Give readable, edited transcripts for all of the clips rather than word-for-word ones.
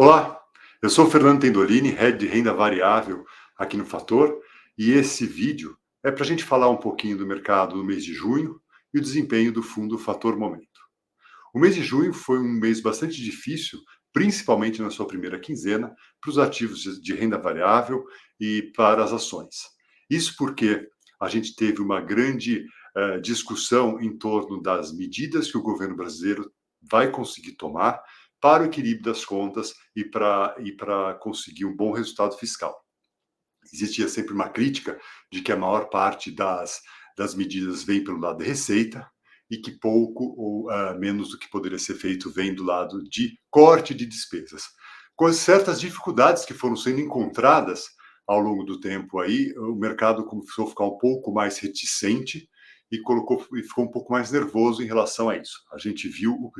Olá, eu sou o Fernando Tendolini, Head de Renda Variável aqui no Fator, e esse vídeo é para a gente falar um pouquinho do mercado no mês de junho e o desempenho do fundo Fator Momento. O mês de junho foi um mês bastante difícil, principalmente na sua primeira quinzena, para os ativos de renda variável e para as ações. Isso porque a gente teve uma grande discussão em torno das medidas que o governo brasileiro vai conseguir tomar para o equilíbrio das contas e para conseguir um bom resultado fiscal. Existia sempre uma crítica de que a maior parte das medidas vem pelo lado da receita e que pouco ou menos do que poderia ser feito vem do lado de corte de despesas. Com certas dificuldades que foram sendo encontradas ao longo do tempo aí, o mercado começou a ficar um pouco mais reticente e ficou um pouco mais nervoso em relação a isso. A gente viu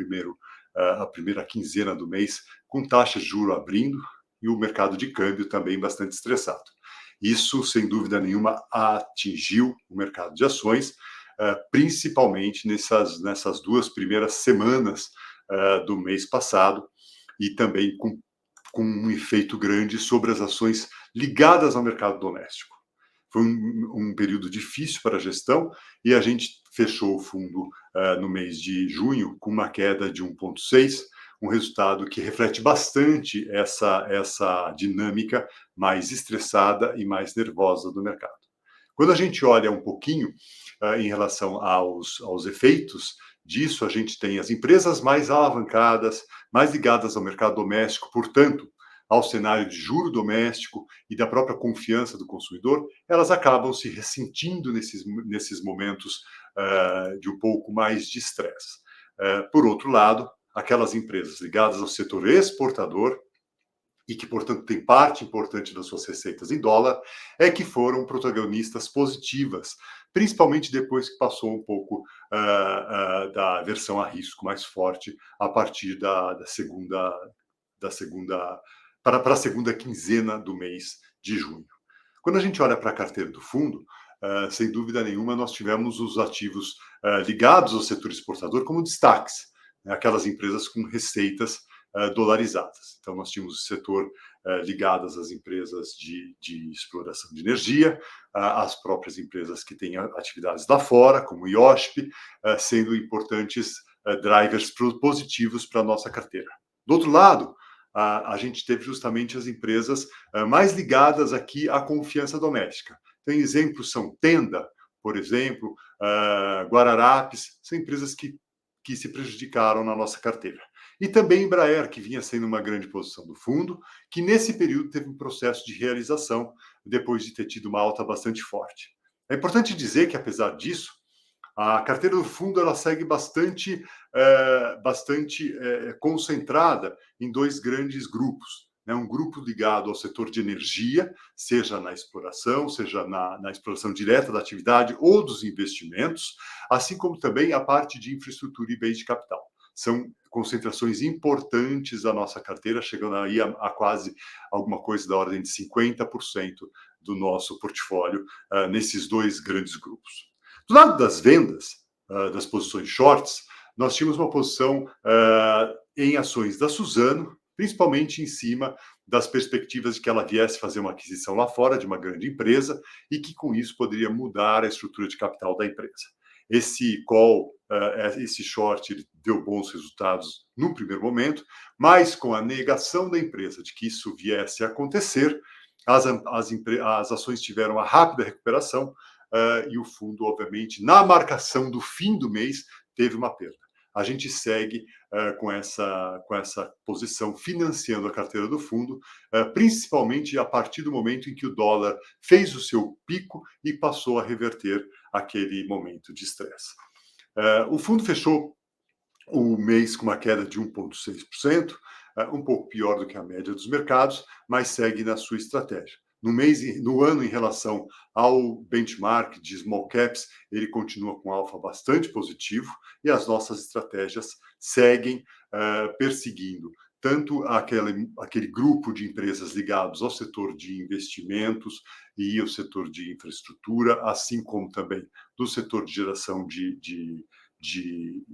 a primeira quinzena do mês com taxas de juros abrindo e o mercado de câmbio também bastante estressado. Isso, sem dúvida nenhuma, atingiu o mercado de ações, principalmente nessas 2 primeiras semanas do mês passado, e também com um efeito grande sobre as ações ligadas ao mercado doméstico. Foi um período difícil para a gestão e a gente fechou o fundo no mês de junho com uma queda de 1,6, um resultado que reflete bastante essa dinâmica mais estressada e mais nervosa do mercado. Quando a gente olha um pouquinho em relação aos efeitos disso, a gente tem as empresas mais alavancadas, mais ligadas ao mercado doméstico, portanto, ao cenário de juro doméstico e da própria confiança do consumidor, elas acabam se ressentindo nesses momentos de um pouco mais de estresse. Por outro lado, aquelas empresas ligadas ao setor exportador, e que, portanto, tem parte importante das suas receitas em dólar, é que foram protagonistas positivas, principalmente depois que passou um pouco da aversão a risco mais forte a partir da segunda para a segunda quinzena do mês de junho. Quando a gente olha para a carteira do fundo, sem dúvida nenhuma, nós tivemos os ativos ligados ao setor exportador como destaques, né, aquelas empresas com receitas dolarizadas. Então, nós tínhamos o setor ligadas às empresas de exploração de energia, as próprias empresas que têm atividades lá fora, como o IOSP, sendo importantes drivers positivos para a nossa carteira. Do outro lado, a gente teve justamente as empresas mais ligadas aqui à confiança doméstica. Então, exemplos são Tenda, por exemplo, Guararapes, são empresas que se prejudicaram na nossa carteira. E também Embraer, que vinha sendo uma grande posição do fundo, que nesse período teve um processo de realização, depois de ter tido uma alta bastante forte. É importante dizer que, apesar disso, a carteira do fundo ela segue bastante concentrada em dois grandes grupos. Né? Um grupo ligado ao setor de energia, seja na exploração, seja na exploração direta da atividade ou dos investimentos, assim como também a parte de infraestrutura e bens de capital. São concentrações importantes da nossa carteira, chegando aí a quase alguma coisa da ordem de 50% do nosso portfólio nesses dois grandes grupos. Do lado das vendas, das posições shorts, nós tínhamos uma posição em ações da Suzano, principalmente em cima das perspectivas de que ela viesse fazer uma aquisição lá fora de uma grande empresa e que com isso poderia mudar a estrutura de capital da empresa. Esse call, esse short, ele deu bons resultados no primeiro momento, mas com a negação da empresa de que isso viesse a acontecer, as ações tiveram uma rápida recuperação, e o fundo, obviamente, na marcação do fim do mês, teve uma perda. A gente segue com essa posição financiando a carteira do fundo, principalmente a partir do momento em que o dólar fez o seu pico e passou a reverter aquele momento de estresse. O fundo fechou o mês com uma queda de 1,6%, um pouco pior do que a média dos mercados, mas segue na sua estratégia. No ano, em relação ao benchmark de small caps, ele continua com alfa bastante positivo e as nossas estratégias seguem perseguindo tanto aquele grupo de empresas ligados ao setor de investimentos e ao setor de infraestrutura, assim como também do setor de geração de de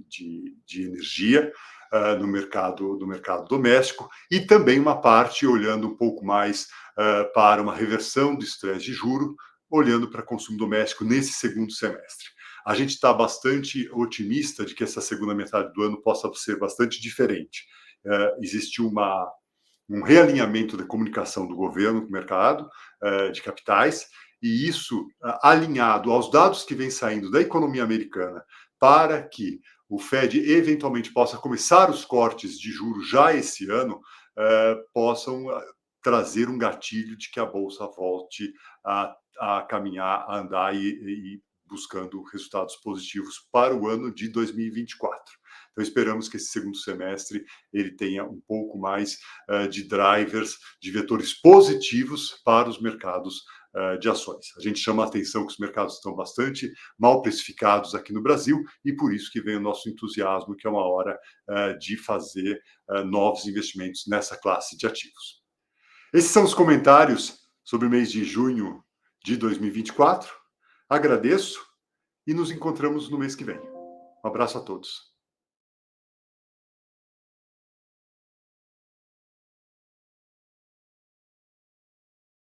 energia no mercado doméstico, e também uma parte olhando um pouco mais para uma reversão do estresse de juro, olhando para consumo doméstico nesse segundo semestre. A gente está bastante otimista de que essa segunda metade do ano possa ser bastante diferente. Existe um realinhamento da comunicação do governo com o mercado de capitais, e isso alinhado aos dados que vêm saindo da economia americana para que o Fed eventualmente possa começar os cortes de juros já esse ano, possam trazer um gatilho de que a Bolsa volte a caminhar, a andar e buscando resultados positivos para o ano de 2024. Então, esperamos que esse segundo semestre ele tenha um pouco mais de drivers, de vetores positivos para os mercados de ações. A gente chama a atenção que os mercados estão bastante mal precificados aqui no Brasil, e por isso que vem o nosso entusiasmo, que é uma hora de fazer novos investimentos nessa classe de ativos. Esses são os comentários sobre o mês de junho de 2024. Agradeço e nos encontramos no mês que vem. Um abraço a todos.